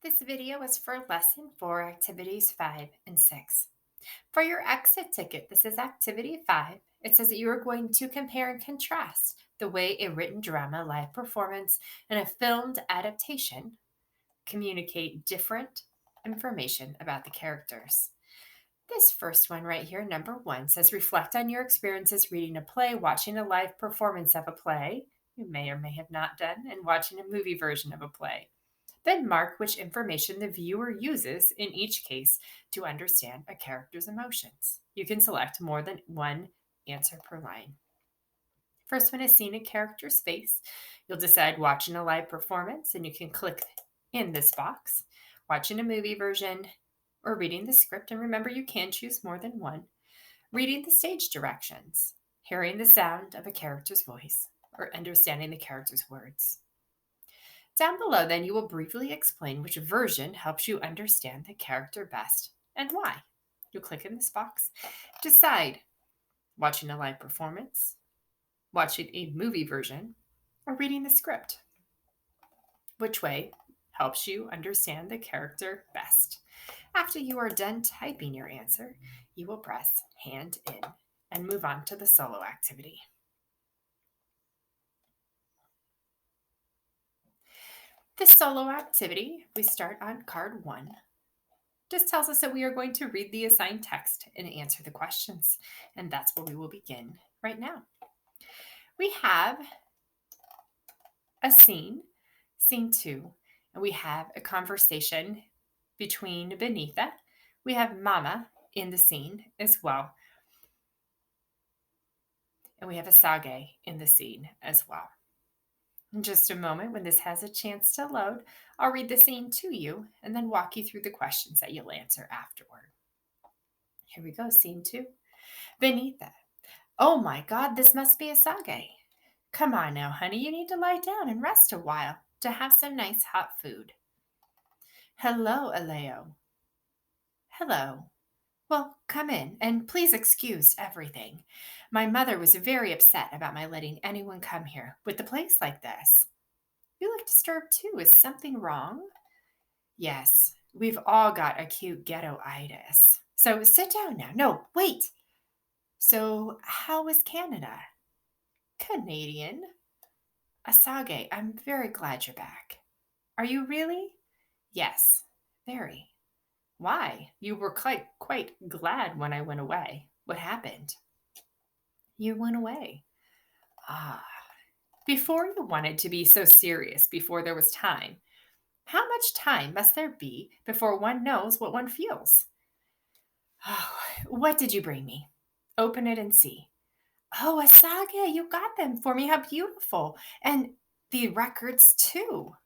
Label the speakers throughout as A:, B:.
A: This video is for Lesson 4, Activities 5 and 6. For your exit ticket, this is Activity 5. It says that you are going to compare and contrast the way a written drama, live performance, and a filmed adaptation communicate different information about the characters. This first one right here, number 1, says reflect on your experiences reading a play, watching a live performance of a play you may or may have not done, and watching a movie version of a play. Then mark which information the viewer uses in each case to understand a character's emotions. You can select more than one answer per line. First one is seeing a character's face. You'll decide watching a live performance, and you can click in this box, watching a movie version, or reading the script. And remember, you can choose more than one. Reading the stage directions, hearing the sound of a character's voice, or understanding the character's words. Down below, then, you will briefly explain which version helps you understand the character best and why. You'll click in this box. Decide watching a live performance, watching a movie version, or reading the script. Which way helps you understand the character best? After you are done typing your answer, you will press Hand in and move on to the solo activity. This solo activity, we start on card 1. Just tells us that we are going to read the assigned text and answer the questions. And that's where we will begin right now. We have a scene 2, and we have a conversation between Benita. We have Mama in the scene as well. And we have Asage in the scene as well. In just a moment, when this has a chance to load, I'll read the scene to you and then walk you through the questions that you'll answer afterward. Here we go, scene 2. Benita. Oh my God, this must be Asage. Come on now, honey, you need to lie down and rest a while to have some nice hot food. Hello, Aleo. Hello. Well, come in, and please excuse everything. My mother was very upset about my letting anyone come here with the place like this. You look disturbed too. Is something wrong? Yes, we've all got acute ghettoitis. So sit down now. No, wait. So, how is Canada? Canadian. Asage, I'm very glad you're back. Are you really? Yes, very. Why? You were quite glad when I went away. What happened? You went away. Ah, before you wanted to be so serious before there was time. How much time must there be before one knows what one feels? Oh, what did you bring me? Open it and see. Oh, Asage, you got them for me. How beautiful. And the records, too.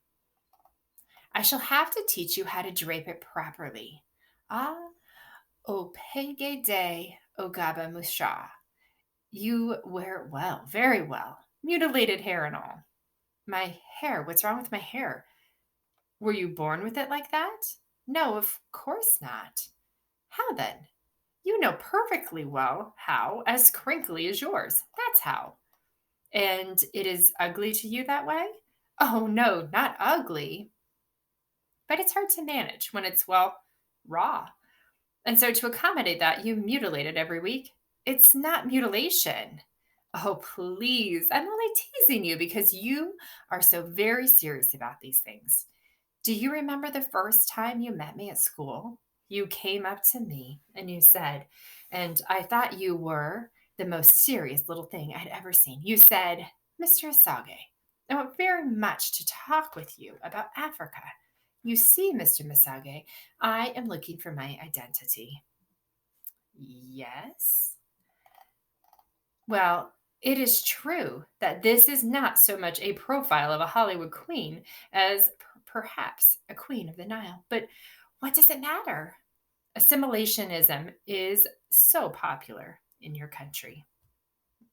A: I shall have to teach you how to drape it properly. Ah, Opege de Ogaba Musha. You wear it well, very well. Mutilated hair and all. My hair, what's wrong with my hair? Were you born with it like that? No, of course not. How then? You know perfectly well how, as crinkly as yours. That's how. And it is ugly to you that way? Oh, no, not ugly. But it's hard to manage when it's, well, raw. And so to accommodate that, you mutilate it every week. It's not mutilation. Oh, please. I'm only teasing you because you are so very serious about these things. Do you remember the first time you met me at school? You came up to me and you said, and I thought you were the most serious little thing I'd ever seen. You said, Mr. Asage, I want very much to talk with you about Africa. You see, Mr. Misage, I am looking for my identity. Yes? Well, it is true that this is not so much a profile of a Hollywood queen as perhaps a queen of the Nile. But what does it matter? Assimilationism is so popular in your country.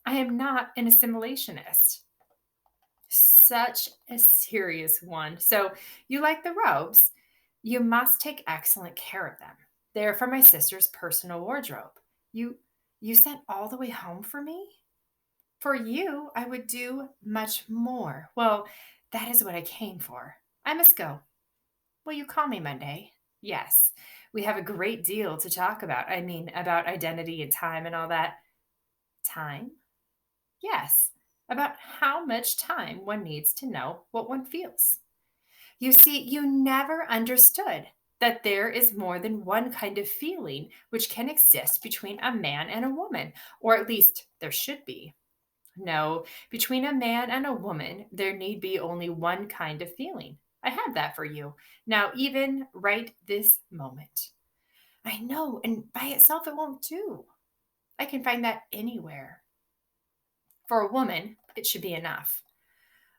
A: I am not an assimilationist. Such a serious one. So, you like the robes? You must take excellent care of them. They are from my sister's personal wardrobe. You sent all the way home for me? For you, I would do much more. Well, that is what I came for. I must go. Will you call me Monday? Yes. We have a great deal to talk about. I mean, about identity and time and all that. Time? Yes. About how much time one needs to know what one feels. You see, you never understood that there is more than one kind of feeling which can exist between a man and a woman, or at least there should be. No, between a man and a woman, there need be only one kind of feeling. I have that for you. Now, even right this moment. I know, and by itself it won't do. I can find that anywhere. For a woman, it should be enough.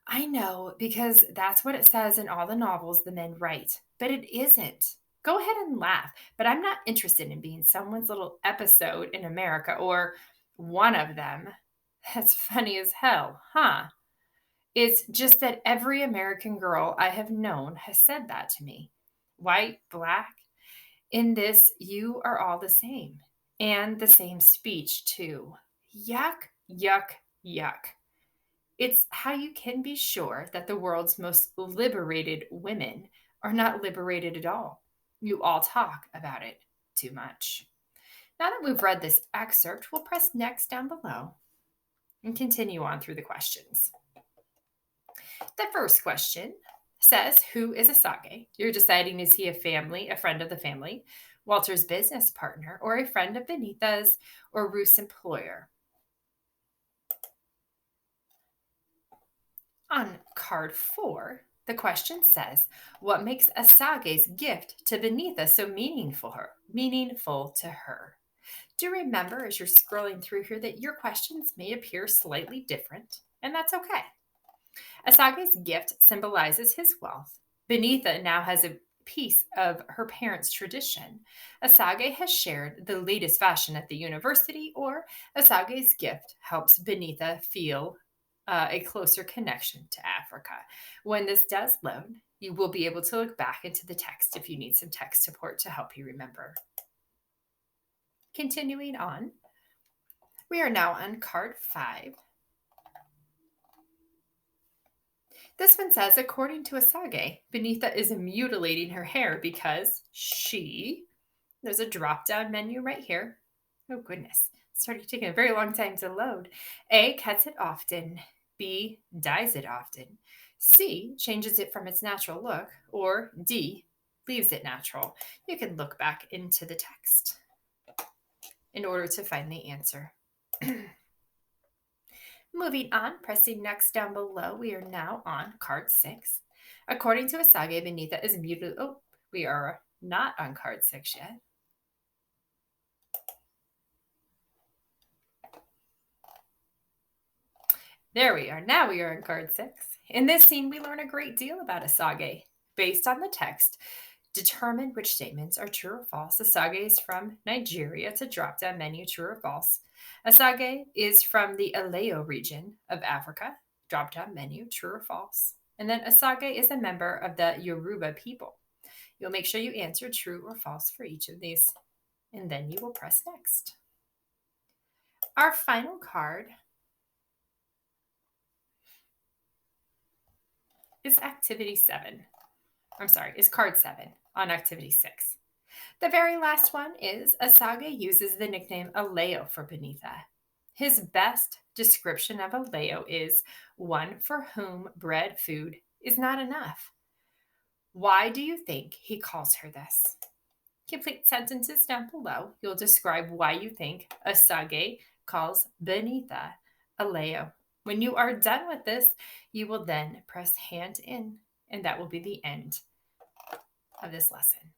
A: I know, because that's what it says in all the novels the men write, but it isn't. Go ahead and laugh, but I'm not interested in being someone's little episode in America or one of them. That's funny as hell, huh? It's just that every American girl I have known has said that to me. White, black, in this, you are all the same. And the same speech, too. Yuck, yuck, yuck. It's how you can be sure that the world's most liberated women are not liberated at all. You all talk about it too much. Now that we've read this excerpt, we'll press next down below and continue on through the questions. The first question says, who is Asage? You're deciding, is he a friend of the family, Walter's business partner, or a friend of Benita's or Ruth's employer? On card 4, the question says, what makes Asage's gift to Benita so meaningful to her? Do remember as you're scrolling through here that your questions may appear slightly different, and that's okay. Asage's gift symbolizes his wealth. Benita now has a piece of her parents' tradition. Asage has shared the latest fashion at the university, or Asage's gift helps Benita feel a closer connection to Africa. When this does load, you will be able to look back into the text if you need some text support to help you remember. Continuing on, we are now on card 5. This one says, according to Asage, Benita is mutilating her hair because there's a drop down menu right here. Oh, goodness. It's starting taking a very long time to load. A, cuts it often. B, dyes it often. C, changes it from its natural look. Or D, leaves it natural. You can look back into the text in order to find the answer. Moving on, pressing next down below, we are now on card 6. According to Asage, Benita is mutilated. Oh, we are not on card 6 yet. There we are. Now we are in card 6. In this scene, we learn a great deal about Asage. Based on the text, determine which statements are true or false. Asage is from Nigeria. It's a drop-down menu, true or false. Asage is from the Aleo region of Africa. Drop-down menu, true or false. And then Asage is a member of the Yoruba people. You'll make sure you answer true or false for each of these. And then you will press next. Our final card is card 7 on activity 6. The very last one is Asage uses the nickname Aleo for Benita. His best description of Aleo is one for whom bread food is not enough. Why do you think he calls her this? Complete sentences down below. You'll describe why you think Asage calls Benita Aleo. When you are done with this, you will then press hand in, and that will be the end of this lesson.